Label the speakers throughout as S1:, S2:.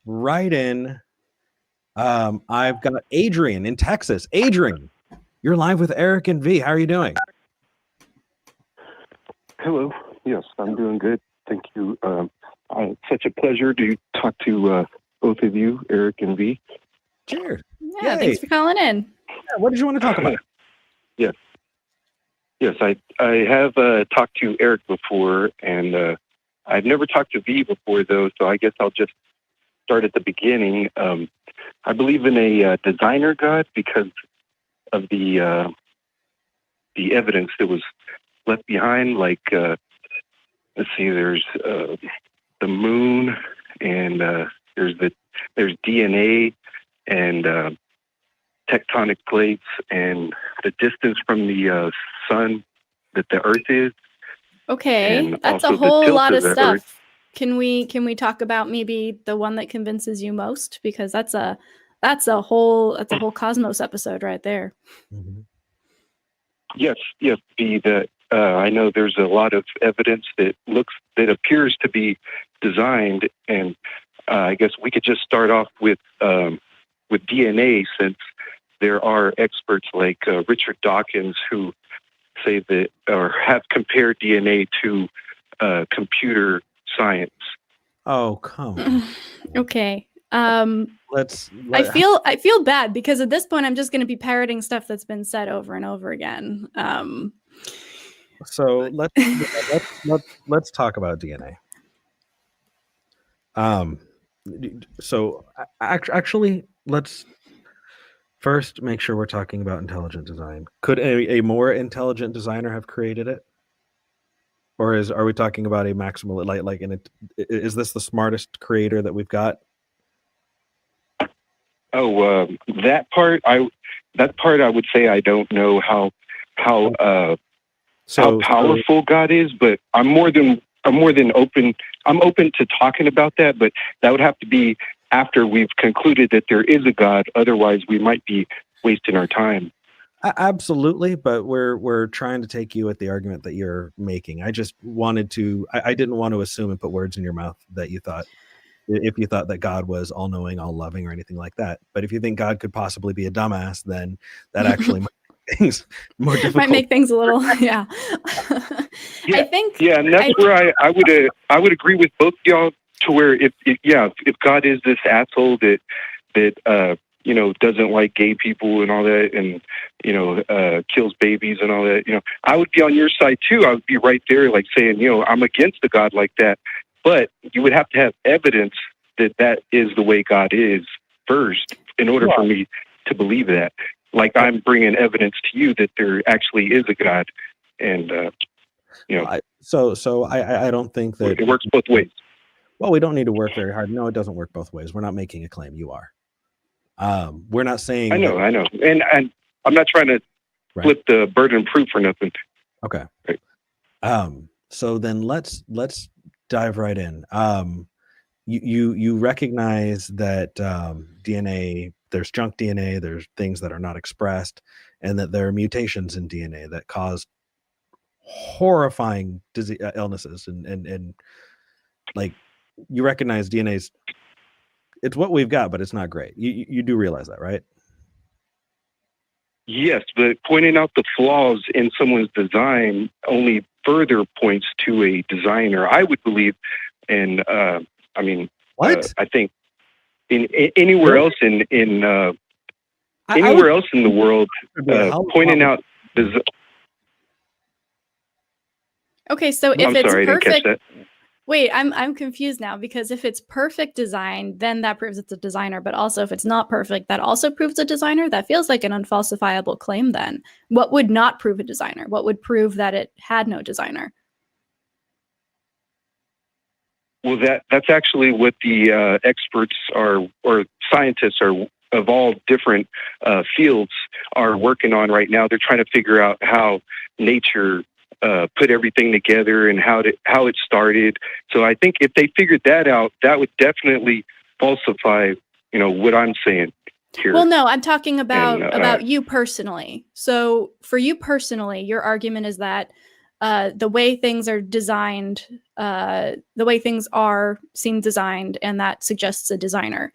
S1: right in. I've got Adrian in Texas. Adrian, you're live with Eric and V. How are you doing?
S2: Hello. Yes, I'm doing good. Thank you. It's such a pleasure to talk to both of you, Eric and V.
S1: Cheers.
S3: Yeah, thanks for calling in.
S1: Yeah, what did you want to talk about?
S2: Yes. Yes, I have talked to Eric before, and I've never talked to V before, though, so I guess I'll just start at the beginning. I believe in a designer God because of the evidence that was left behind. Like, let's see, there's the moon, and there's DNA and tectonic plates, and the distance from the sun that the Earth is.
S3: Okay, that's a whole lot of stuff. Can we talk about maybe the one that convinces you most? Because that's a whole cosmos episode right there.
S1: Mm-hmm.
S2: Yes. I know there's a lot of evidence that appears to be designed, and I guess we could just start off with DNA, since there are experts like Richard Dawkins who say that, or have compared DNA to computer science.
S1: Oh, come on.
S3: Okay.
S1: I
S3: feel bad because at this point I'm just going to be parroting stuff that's been said over and over again.
S1: So let's talk about DNA. So actually, let's first make sure we're talking about intelligent design. Could a more intelligent designer have created it? Or are we talking about a maximal, is this the smartest creator that we've got?
S2: Oh, that part I would say I don't know how powerful God is, but I'm more than open. I'm open to talking about that, but that would have to be after we've concluded that there is a God. Otherwise, we might be wasting our time.
S1: Absolutely, but we're trying to take you at the argument that you're making. I just wanted to. I didn't want to assume and put words in your mouth that you thought. If you thought that God was all-knowing, all-loving, or anything like that. But if you think God could possibly be a dumbass, then that actually might make things more difficult.
S3: Might make things a little, yeah. I think.
S2: Yeah, and that's where I would agree with both y'all, to where if God is this asshole that doesn't like gay people and all that, and kills babies and all that, I would be on your side too. I would be right there, like saying, I'm against a God like that. But you would have to have evidence that is the way God is first, in order for me to believe that. Like, I'm bringing evidence to you that there actually is a God, and
S1: So I don't think that
S2: it works both ways.
S1: Well, we don't need to work very hard. No, it doesn't work both ways. We're not making a claim. You are. We're not saying.
S2: I know, and I'm not trying to flip the burden of proof or nothing.
S1: Okay.
S2: Right.
S1: So then let's dive right in. You recognize that DNA, there's junk DNA, there's things that are not expressed, and that there are mutations in DNA that cause horrifying illnesses, and like, you recognize DNA's, it's what we've got, but it's not great. You do realize that, right?
S2: Yes, but pointing out the flaws in someone's design only further points to a designer, I would believe. And
S1: what?
S2: I think anywhere else in else in the world, pointing out.
S3: Okay, so if
S2: I'm
S3: it's
S2: sorry,
S3: perfect.
S2: I didn't catch that.
S3: Wait, I'm confused now, because if it's perfect design, then that proves it's a designer. But also, if it's not perfect, that also proves a designer. That feels like an unfalsifiable claim then. What would not prove a designer? What would prove that it had no designer?
S2: Well, that's actually what the experts are, or scientists are, of all different fields, are working on right now. They're trying to figure out how nature put everything together and how it started. So I think if they figured that out, that would definitely falsify, what I'm saying here.
S3: Well, no, I'm talking about you personally. So for you personally, your argument is that the way things are designed, the way things seem designed, and that suggests a designer.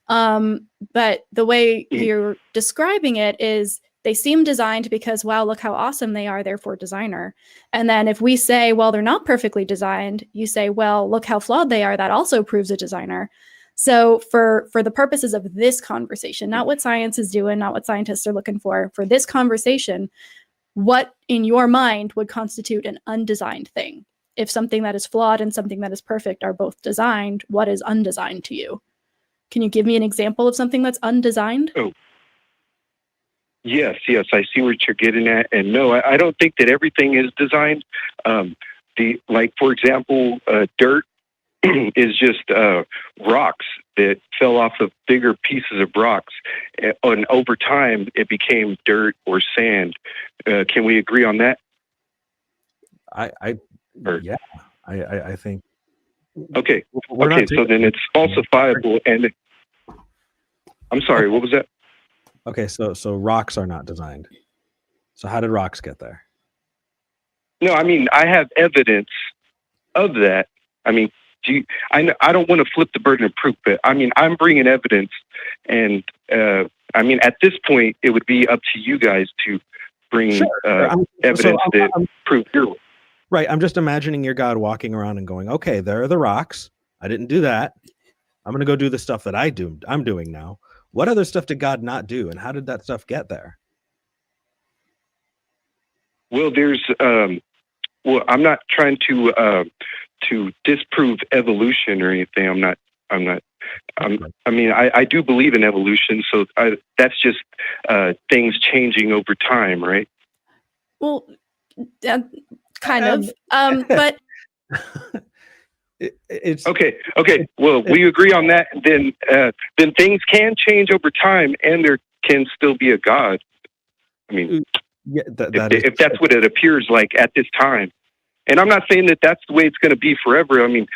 S3: But the way you're describing it is they seem designed because, wow, look how awesome they are, therefore designer. And then if we say, well, they're not perfectly designed, you say, well, look how flawed they are, that also proves a designer. So for the purposes of this conversation, not what science is doing, not what scientists are looking for this conversation, what in your mind would constitute an undesigned thing? If something that is flawed and something that is perfect are both designed, what is undesigned to you? Can you give me an example of something that's undesigned?
S2: Oh, yes, I see what you're getting at. And no, I don't think that everything is designed. For example, dirt is just rocks that fell off of bigger pieces of rocks. And over time, it became dirt or sand. Can we agree on that?
S1: I think.
S2: Okay. So then it's falsifiable. And I'm sorry, what was that?
S1: Okay, so rocks are not designed. So how did rocks get there?
S2: No, I mean, I have evidence of that. I mean, I don't want to flip the burden of proof, but I mean, I'm bringing evidence, and I mean, at this point, it would be up to you guys to bring evidence that prove your.
S1: Right. I'm just imagining your God walking around and going, okay, there are the rocks. I didn't do that. I'm going to go do the stuff that I'm doing now. What other stuff did God not do? And how did that stuff get there?
S2: Well, there's, I'm not trying to disprove evolution or anything. I mean, I do believe in evolution. So that's just things changing over time, right?
S3: Well, kind of, but
S2: it's okay. Well, we agree on that. Then things can change over time, and there can still be a God. I mean,
S1: yeah,
S2: if that's what it appears like at this time. And I'm not saying that that's the way it's going to be forever. I mean,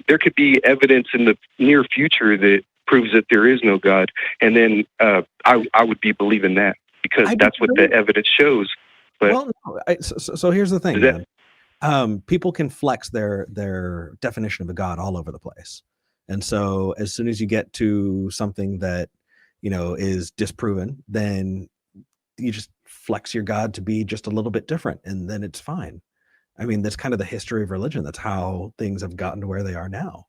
S2: there could be evidence in the near future that proves that there is no God, and then I would be believing that because that's what the evidence shows. But
S1: well, no, so here's the thing. People can flex their definition of a God all over the place. And so as soon as you get to something that, is disproven, then you just flex your God to be just a little bit different. And then it's fine. I mean, that's kind of the history of religion. That's how things have gotten to where they are now.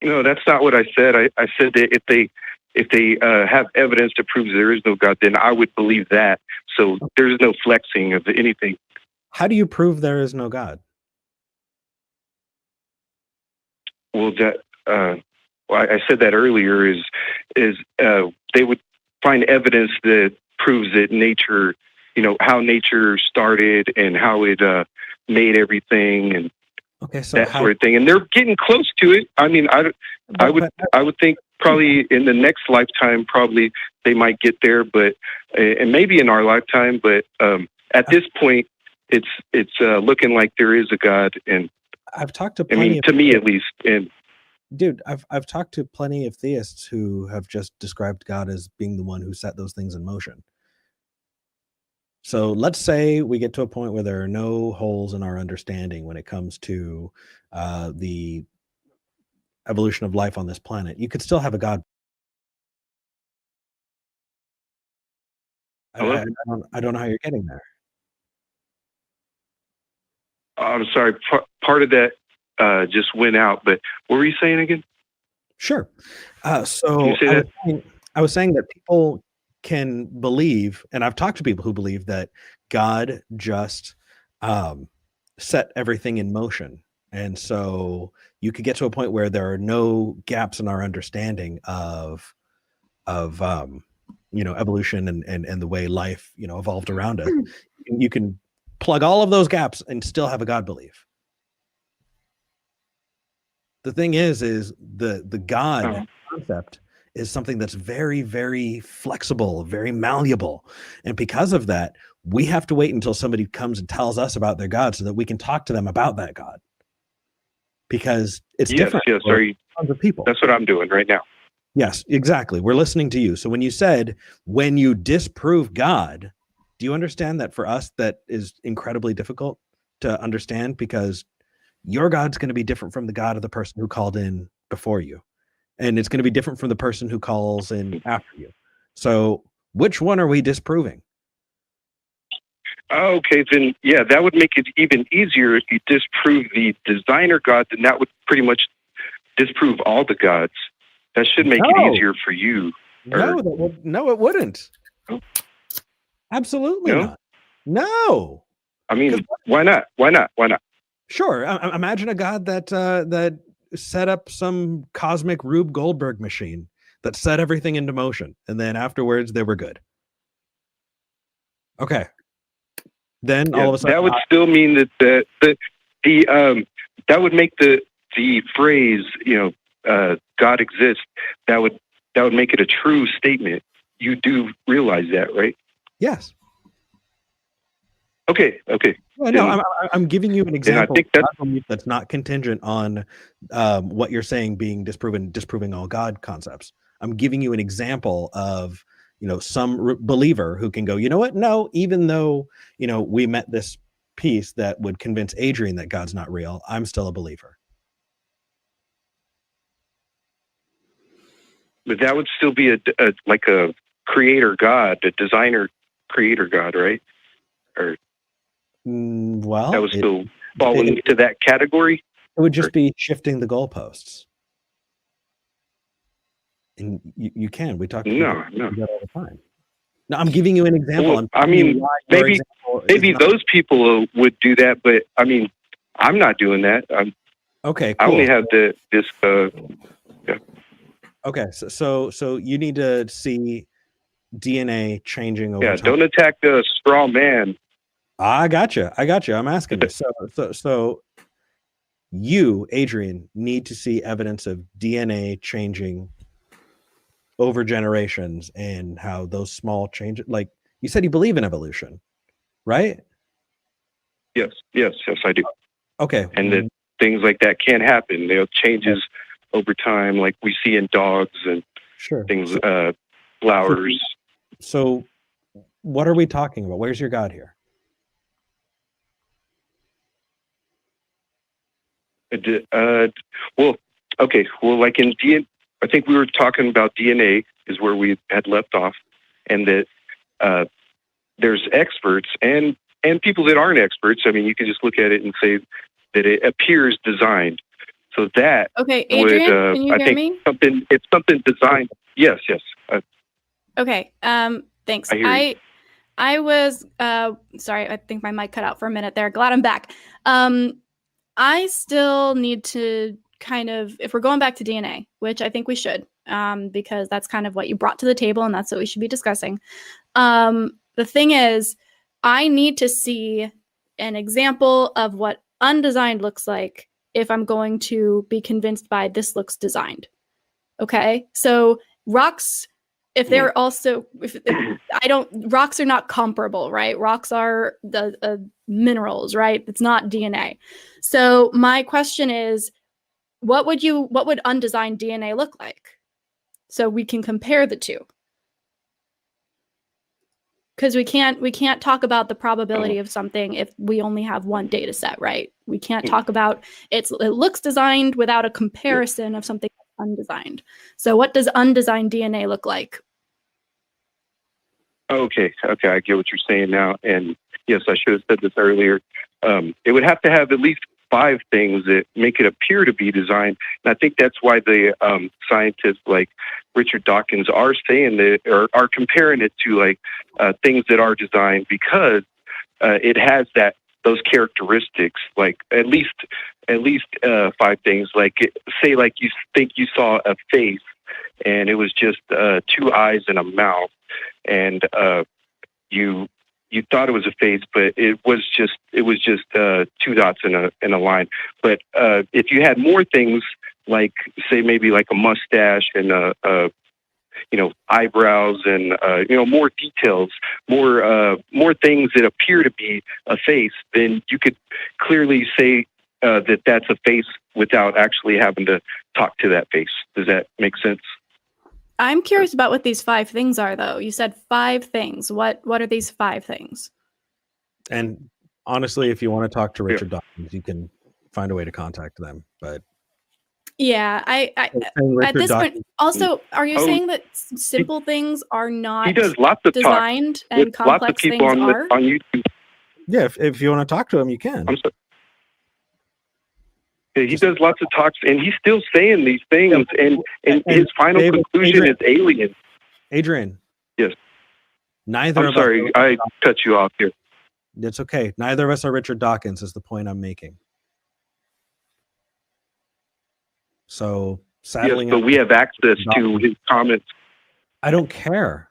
S2: No, that's not what I said. I said that if they have evidence to prove there is no God, then I would believe that. So there's no flexing of anything.
S1: How do you prove there is no God?
S2: Well, I said that earlier is they would find evidence that proves that nature, how nature started and how it made everything and that sort of thing. And they're getting close to it. I mean, I would think probably in the next lifetime, probably they might get there, but and maybe in our lifetime. But at this point, it's looking like there is a God, and
S1: I've talked to
S2: to me at least. And
S1: dude, I've talked to plenty of theists who have just described God as being the one who set those things in motion. So let's say we get to a point where there are no holes in our understanding when it comes to the evolution of life on this planet. You could still have a God. I don't know how you're getting there.
S2: I'm sorry. Part of that just went out, but what were you saying again?
S1: Sure. So I was saying that people can believe, and I've talked to people who believe that God just set everything in motion. And so you could get to a point where there are no gaps in our understanding of evolution and the way life, evolved around us. You can plug all of those gaps and still have a God belief. The thing is the God concept is something that's very, very flexible, very malleable. And because of that, we have to wait until somebody comes and tells us about their God so that we can talk to them about that God. Because it's different for tons of people.
S2: That's what I'm doing right now.
S1: Yes, exactly. We're listening to you. So when you said, when you disprove God, Do you understand that for us that is incredibly difficult to understand, because your God's going to be different from the God of the person who called in before you, and it's going to be different from the person who calls in after you. So which one are we disproving?
S2: Okay, then yeah, that would make it even easier if you disprove the designer God. Then that would pretty much disprove all the gods. That should make it easier for you.
S1: No, it wouldn't. Absolutely not. No.
S2: I mean, why not? Why not? Why not?
S1: Sure. Imagine a God that set up some cosmic Rube Goldberg machine that set everything into motion, and then afterwards they were good. Okay. Then all of a sudden,
S2: that would still mean that that would make the phrase, God exists. That would make it a true statement. You do realize that, right?
S1: Yes.
S2: Okay.
S1: Well, no, I'm giving you an example.
S2: I think
S1: that's not contingent on what you're saying being disproving all God concepts. I'm giving you an example of some believer who can go, you know what? No, even though we met this piece that would convince Adrian that God's not real, I'm still a believer.
S2: But that would still be like a creator God, a designer creator God, right? Or
S1: well,
S2: that would still fall into that category.
S1: It would just be shifting the goalposts. And we talk about that all the time. No, I'm giving you an example.
S2: Well, maybe those people would do that, but I mean, I'm not doing that.
S1: Okay, cool.
S2: I only have this. Yeah.
S1: Okay, so you need to see DNA changing over time.
S2: Don't attack the straw man.
S1: I gotcha. I'm asking you. So you, Adrian, need to see evidence of DNA changing over generations, and how those small changes, like you said, you believe in evolution, right?
S2: Yes, I do.
S1: Okay.
S2: And that things like that can happen. Changes over time, like we see in dogs and things, flowers.
S1: So what are we talking about? Where's your God here?
S2: Well, like in DNA, I think we were talking about DNA is where we had left off, and that there's experts and people that aren't experts. I mean, you can just look at it and say that it appears designed. So that
S3: Adrian, can you hear me?
S2: It's something designed. Yes.
S3: Okay. Thanks. I was sorry. I think my mic cut out for a minute there. Glad I'm back. I still need to kind of, if we're going back to DNA, which I think we should, because that's kind of what you brought to the table and that's what we should be discussing. The thing is, I need to see an example of what undesigned looks like if I'm going to be convinced by this looks designed. Okay? So rocks, if they're also, rocks are not comparable, right? Rocks are the minerals, right? It's not DNA. So my question is, what would undesigned DNA look like? So we can compare the two. Because we can't talk about the probability of something if we only have one data set, right? We can't talk about it looks designed without a comparison of something undesigned. So what does undesigned DNA look like?
S2: Okay, I get what you're saying now. And yes, I should have said this earlier. It would have to have at least 5 things that make it appear to be designed. And I think that's why the scientists like Richard Dawkins are saying that, or are comparing it to like things that are designed, because it has those characteristics, like at least 5 things. Like say, like you think you saw a face, and it was just 2 eyes and a mouth, and you thought it was a face, but it was just 2 dots in a line. But if you had more things, like say maybe like a mustache and eyebrows and more details, more things that appear to be a face, then you could clearly say that that's a face without actually having to talk to that face. Does that make sense?
S3: I'm curious about what these 5 things are, though. You said 5 things. What are these 5 things?
S1: And honestly, if you want to talk to Richard Dawkins, you can find a way to contact them. But
S3: yeah, I at this point, also, are you saying that simple things are not
S2: he does lots of
S3: designed
S2: talk
S3: and complex
S2: lots of people
S3: things are?
S2: on YouTube.
S1: Yeah, if you want to talk to him, you can.
S2: I'm sorry. He does lots of talks, and he's still saying these things, and his final conclusion is alien.
S1: Adrian.
S2: Yes.
S1: Neither.
S2: I'm sorry, I cut you off here.
S1: It's okay. Neither of us are Richard Dawkins, is the point I'm making. So,
S2: yes, but we have access to his comments.
S1: I don't care.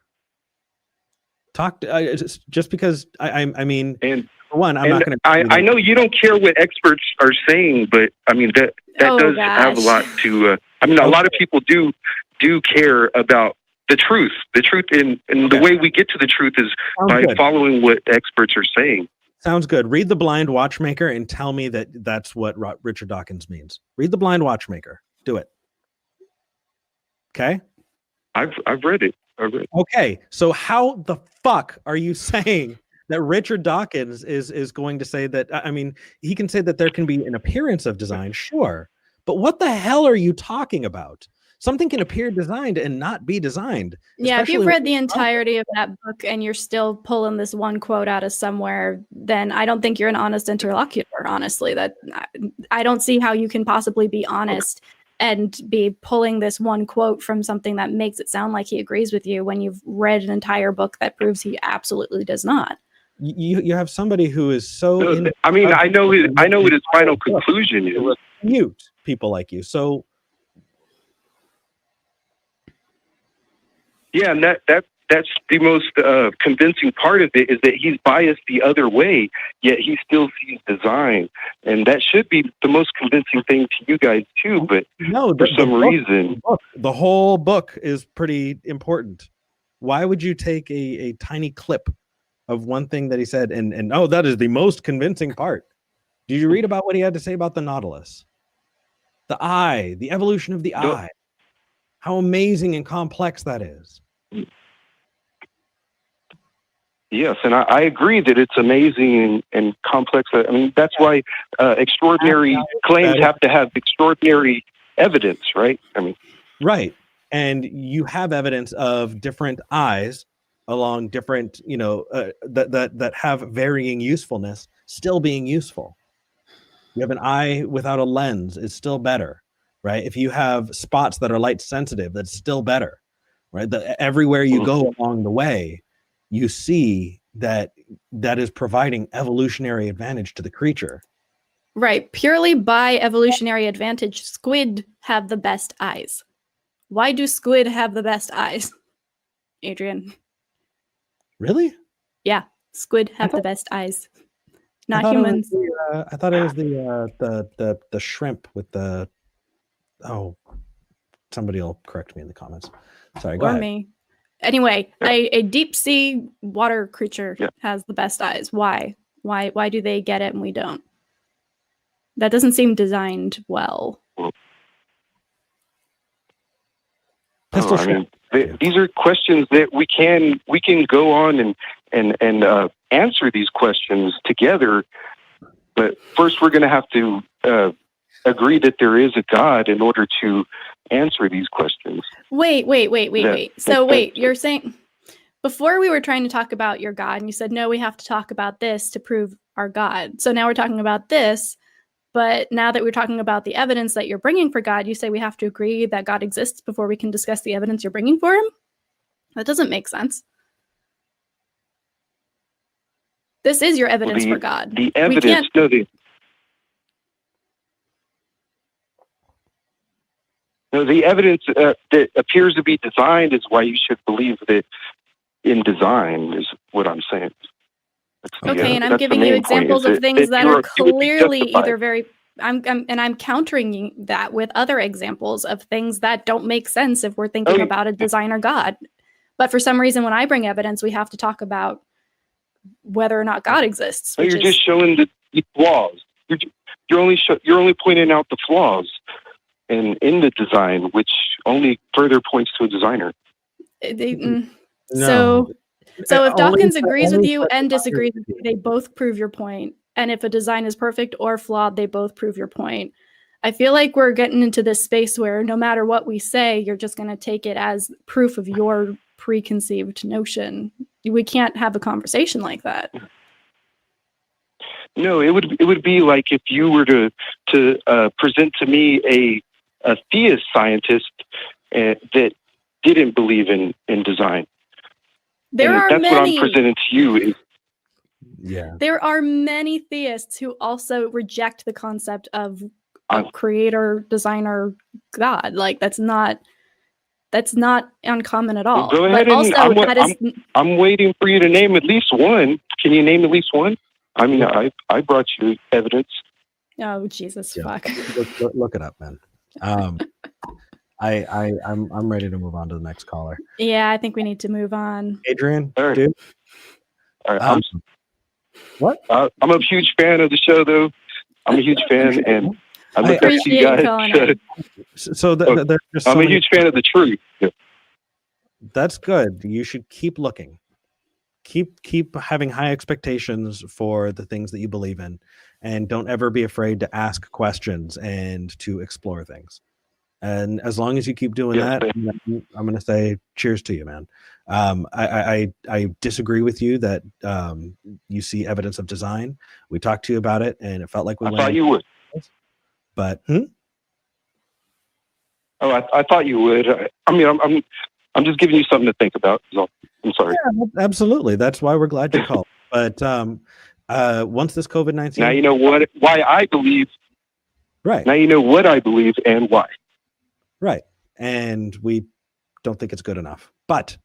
S1: Just because I mean, and for one, I'm not going to.
S2: I know you don't care what experts are saying, but I mean that does have a lot to. I mean, a lot of people do care about the truth. The truth, and the way we get to the truth is by following what experts are saying.
S1: Sounds good. Read The Blind Watchmaker and tell me that that's what Richard Dawkins means. Read The Blind Watchmaker. Do it. Okay.
S2: I've read it.
S1: Okay, so how the fuck are you saying that Richard Dawkins is going to say that? I mean, he can say that there can be an appearance of design, sure, but what the hell are you talking about? Something can appear designed and not be designed.
S3: Yeah, if you've read the entirety of that book and you're still pulling this one quote out of somewhere, then I don't think you're an honest interlocutor, honestly. That I don't see how you can possibly be honest and be pulling this one quote from something that makes it sound like he agrees with you when you've read an entire book that proves he absolutely does not.
S1: You have somebody who is so.
S2: I mean, I know what his final conclusion is.
S1: Mute people like you. So.
S2: Yeah, and that's the most convincing part of it is that he's biased the other way, yet he still sees design, and that should be the most convincing thing to you guys too. But no, for some reason,
S1: the whole book is pretty important. Why would you take a tiny clip of one thing that he said and oh, that is the most convincing part? Did you read about what he had to say about the Nautilus, the eye, the evolution of the eye? How amazing and complex that is.
S2: Yes, and I agree that it's amazing and complex. I mean, that's why extraordinary claims have to have extraordinary evidence, right? I mean,
S1: right. And you have evidence of different eyes along different, that have varying usefulness, still being useful. You have an eye without a lens, it's still better. Right? If you have spots that are light sensitive, that's still better, right? Everywhere you go along the way, you see that is providing evolutionary advantage to the creature.
S3: Right. Purely by evolutionary advantage, squid have the best eyes. Why do squid have the best eyes, Adrian?
S1: Really?
S3: Yeah, squid have the best eyes. Not humans.
S1: I thought it was the shrimp with the. Oh, somebody will correct me in the comments. Sorry, go ahead.
S3: Me. Anyway, a deep sea water creature has the best eyes. Why? Why do they get it and we don't? That doesn't seem designed well.
S2: These are questions that we can go on and answer these questions together. But first, we're going to have to agree that there is a God in order to answer these questions.
S3: Wait. So wait, you're saying before we were trying to talk about your God and you said, no, we have to talk about this to prove our God. So now we're talking about this, but now that we're talking about the evidence that you're bringing for God, you say we have to agree that God exists before we can discuss the evidence you're bringing for him? That doesn't make sense. This is your evidence for God.
S2: The evidence, the evidence that appears to be designed is why you should believe that in design is what I'm saying.
S3: Okay, and I'm giving you examples of things that are clearly either very. I'm countering that with other examples of things that don't make sense if we're thinking about a designer God. But for some reason, when I bring evidence, we have to talk about whether or not God exists.
S2: You're just showing the flaws. You're only pointing out the flaws in the design, which only further points to a designer.
S3: No. So if
S1: Only
S3: Dawkins
S1: for-
S3: agrees with
S1: only
S3: you
S1: for
S3: and
S1: designers
S3: disagrees
S1: to
S3: with
S1: do
S3: you,
S1: it.
S3: they both prove your point. And if a design is perfect or flawed, they both prove your point. I feel like we're getting into this space where no matter what we say, you're just going to take it as proof of your preconceived notion. We can't have a conversation like that.
S2: No, it would be like if you were to present to me a theist scientist that didn't believe in design.
S3: There are
S2: that's
S3: many.
S2: what I'm presenting to you.
S3: There are many theists who also reject the concept of a creator, designer, God. Like that's not uncommon at all.
S2: Go ahead,
S3: but
S2: and I'm waiting for you to name at least one. Can you name at least one? I mean, I brought you evidence.
S3: Oh Jesus, fuck!
S1: Look it up, man. I'm ready to move on to the next caller.
S3: Yeah, I think we need to move on.
S1: Adrian,
S2: all right.
S1: dude.
S2: All right.
S1: What?
S2: I'm a huge fan of the show, though. I'm a huge fan, and I look up to you guys. I'm a huge fan of the truth. Yeah.
S1: That's good. You should keep looking. Keep having high expectations for the things that you believe in, and don't ever be afraid to ask questions and to explore things. And as long as you keep doing that, I'm going to say cheers to you, man. I disagree with you that you see evidence of design. We talked to you about it, and it felt like we went.
S2: I thought you would.
S1: But
S2: I thought you would. I mean, I'm just giving you something to think about. So I'm sorry.
S1: Yeah, absolutely. That's why we're glad you called. But once this COVID-19,
S2: now you know why I believe.
S1: Right.
S2: Now you know what I believe and why.
S1: Right. And we don't think it's good enough. But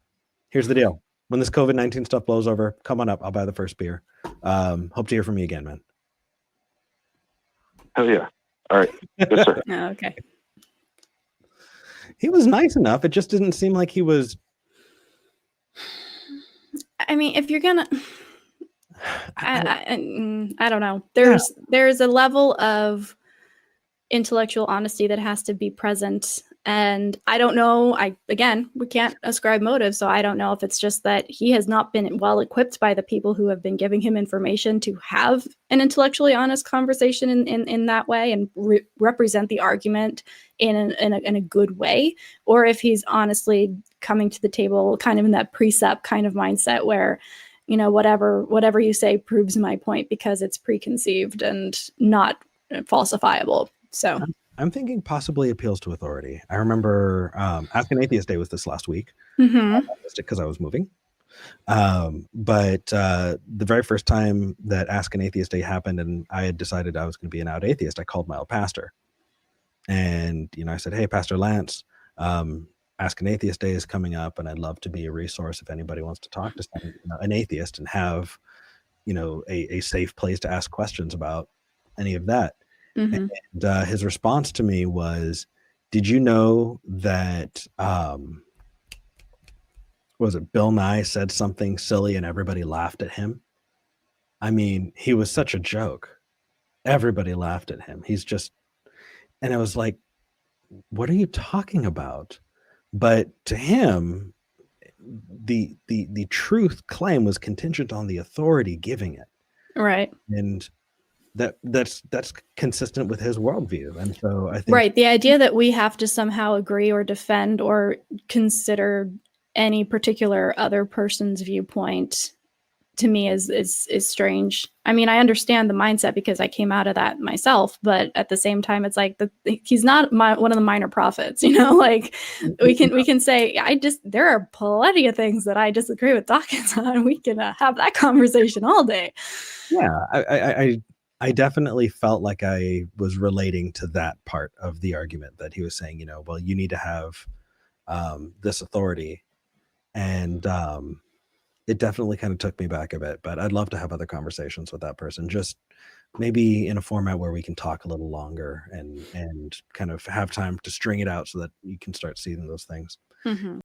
S1: here's the deal. When this COVID-19 stuff blows over, come on up. I'll buy the first beer. Hope to hear from you again, man.
S2: Hell yeah. All right. Yes, sir.
S3: Okay.
S1: He was nice enough. It just didn't seem like he was.
S3: I mean, if you're going to... I don't know. There's a level of intellectual honesty that has to be present, and I don't know. We can't ascribe motive, so I don't know if it's just that he has not been well equipped by the people who have been giving him information to have an intellectually honest conversation in that way and represent the argument in a good way, or if he's honestly coming to the table kind of in that precept kind of mindset where, you know, whatever you say proves my point because it's preconceived and not falsifiable. So
S1: I'm thinking possibly appeals to authority. I remember Ask an Atheist Day was this last week because I was moving. But the very first time that Ask an Atheist Day happened and I had decided I was going to be an out atheist, I called my old pastor. And, you know, I said, hey, Pastor Lance, Ask an Atheist Day is coming up, and I'd love to be a resource if anybody wants to talk to an atheist and have, you know, a safe place to ask questions about any of that. And his response to me was, did you know that, was it Bill Nye said something silly and everybody laughed at him? I mean, he was such a joke. Everybody laughed at him. And I was like, what are you talking about? But to him, the truth claim was contingent on the authority giving it.
S3: Right.
S1: And that's consistent with his worldview. And so I think
S3: the idea that we have to somehow agree or defend or consider any particular other person's viewpoint to me is strange. I mean, I understand the mindset because I came out of that myself, but at the same time, it's like he's not one of the minor prophets, you know. Like we can say there are plenty of things that I disagree with Dawkins on. We can have that conversation all day.
S1: Yeah, I definitely felt like I was relating to that part of the argument that he was saying. You know, well, you need to have this authority, and it definitely kind of took me back a bit, but I'd love to have other conversations with that person, just maybe in a format where we can talk a little longer and kind of have time to string it out so that you can start seeing those things.